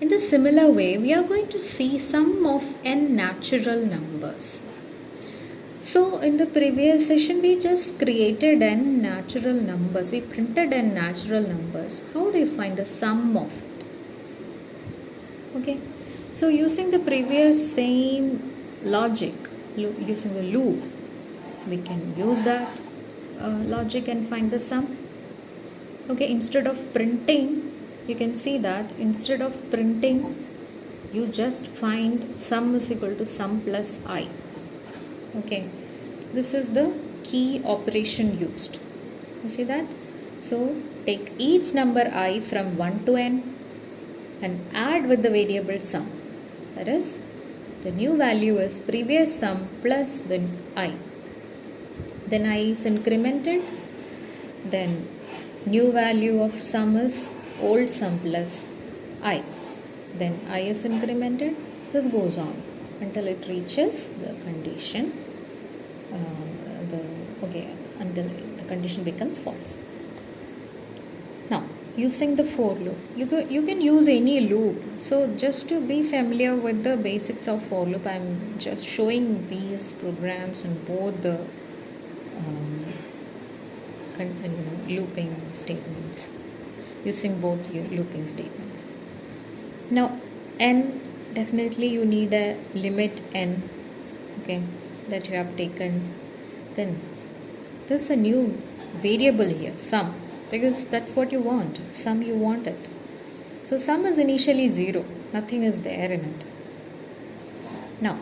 In the similar way, we are going to see sum of n natural numbers. So in the previous session, we just created n natural numbers. We printed n natural numbers. How do you find the sum of it? Okay. So using the previous same logic, using the loop, we can use that logic and find the sum. Okay. Instead of printing, you can see that instead of printing, you just find sum is equal to sum plus I. Okay, this is the key operation used. You see that? So take each number I from 1 to n and add with the variable sum. That is, the new value is previous sum plus the I. Then I is incremented. Then new value of sum is old sum plus I. Then I is incremented. This goes on until it reaches the condition. Until the condition becomes false. Now, using the for loop, you can use any loop. So, just to be familiar with the basics of for loop, I am just showing these programs in both the looping statements, using both looping statements. Now, n, definitely you need a limit n, okay, that you have taken. Then there's a new variable here, sum, because that's what you want. Sum, you want it. So sum is initially 0. Nothing is there in it. Now,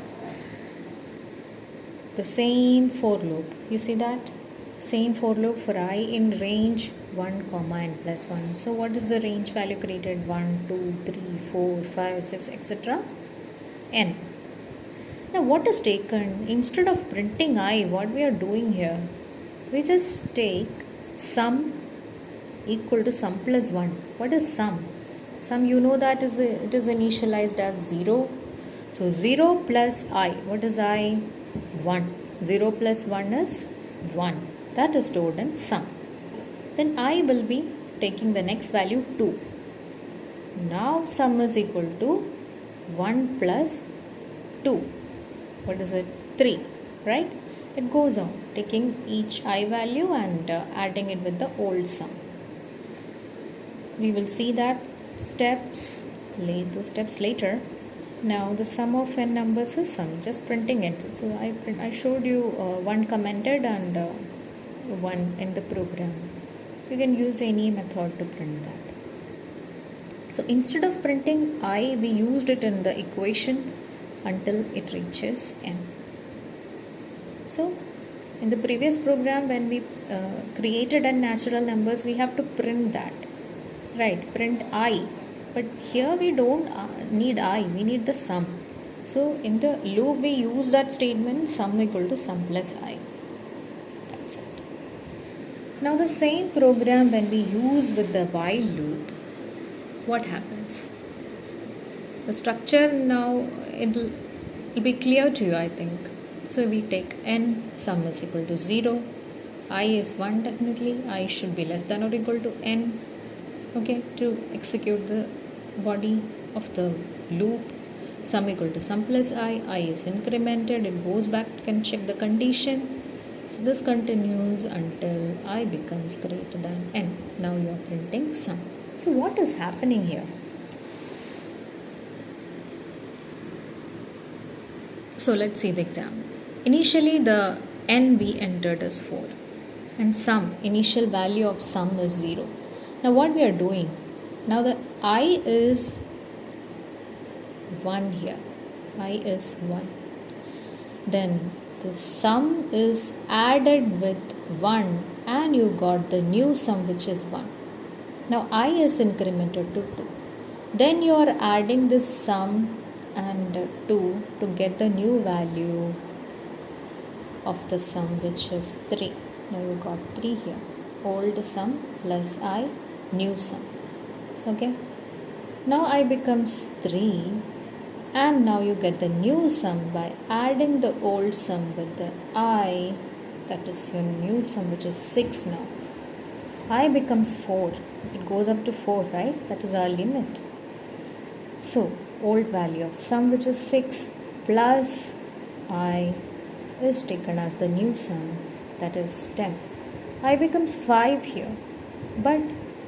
the same for loop. You see that? Same for loop for I in range 1, n plus 1. So what is the range value created? 1, 2, 3, 4, 5, 6, etc. n. Now what is taken? Instead of printing I, what we are doing here? We just take sum equal to sum plus 1. What is sum? Sum, you know that it is initialized as 0. So 0 plus I. What is I? 1. 0 plus 1 is 1. That is stored in sum. Then I will be taking the next value 2. Now sum is equal to 1 plus 2. What is it? 3. Right? It goes on taking each I value and adding it with the old sum. We will see that steps later. Now the sum of n numbers is sum. Just printing it. So I showed you one commented and one in the program. You can use any method to print that. So instead of printing I, we used it in the equation until it reaches n. So in the previous program, when we created n natural numbers, we have to print that, right? Print I. But here we don't need I, we need the sum. So in the loop, we use that statement sum equal to sum plus I. That's it. Now the same program, when we use with the while loop, what happens? The structure now, it will be clear to you, I think. So we take n, sum is equal to 0, I is 1 definitely, I should be less than or equal to n, okay, to execute the body of the loop. Sum equal to sum plus I is incremented, it goes back, can check the condition. So this continues until I becomes greater than n. Now you are printing sum. So what is happening here? So let's see the example. Initially the n we entered is 4 and sum, initial value of sum is 0. Now what we are doing? Now the I is 1 here. I is 1. Then the sum is added with 1 and you got the new sum which is 1. Now I is incremented to 2. Then you are adding this sum and 2 to get the new value of the sum which is 3. Now you got 3 here. Old sum plus I, new sum. Okay. Now I becomes 3 and now you get the new sum by adding the old sum with the I, that is your new sum which is 6 now. I becomes 4. It goes up to 4, right? That is our limit. So old value of sum, which is 6, plus I is taken as the new sum, that is 10. I becomes 5 here, but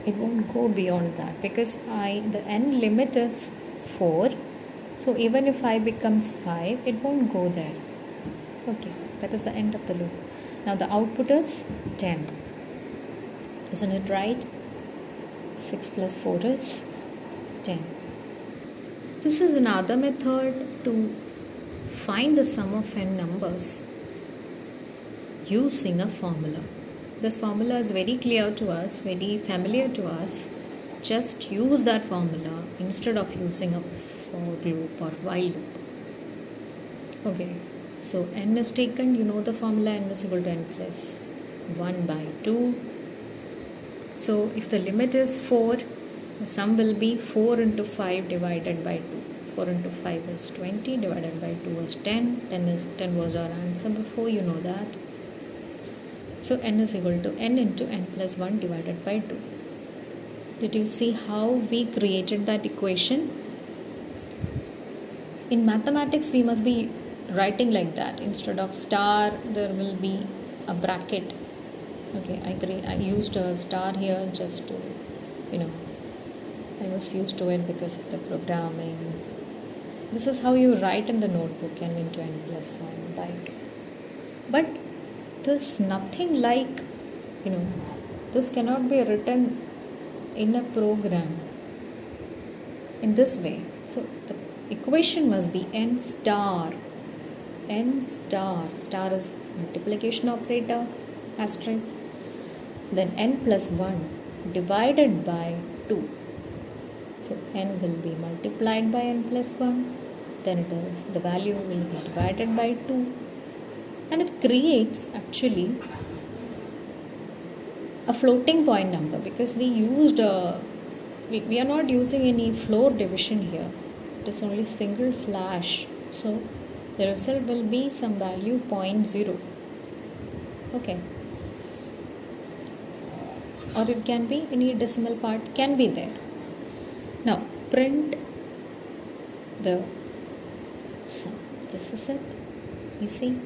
it won't go beyond that because the n limit is 4. So even if I becomes 5, it won't go there. Okay, that is the end of the loop. Now the output is 10. Isn't it right? 6 plus 4 is 10. This is another method to find the sum of n numbers using a formula. This formula is very clear to us, very familiar to us. Just use that formula instead of using a for loop or while loop. Okay, so n is taken, you know the formula, n is equal to n plus 1 by 2. So if the limit is 4, the sum will be 4 into 5 divided by 2. 4 into 5 is 20, divided by 2 is 10. 10 was our answer before, you know that. So n is equal to n into n plus 1 divided by 2. Did you see how we created that equation? In mathematics, we must be writing like that. Instead of star, there will be a bracket. Okay, I used a star here just to, I was used to it because of the programming. This is how you write in the notebook, n into n plus 1 by 2. But there's nothing like, this cannot be written in a program in this way. So the equation must be n star. N star. Star is multiplication operator, asterisk. Then n plus 1 divided by 2. So n will be multiplied by n plus 1. Then the value will be divided by 2. And it creates actually a floating point number because we used we are not using any floor division here. It is only single slash. So the result will be some value 0.0. Okay. Or it can be any decimal part can be there. Now print the sum. This is it. You see?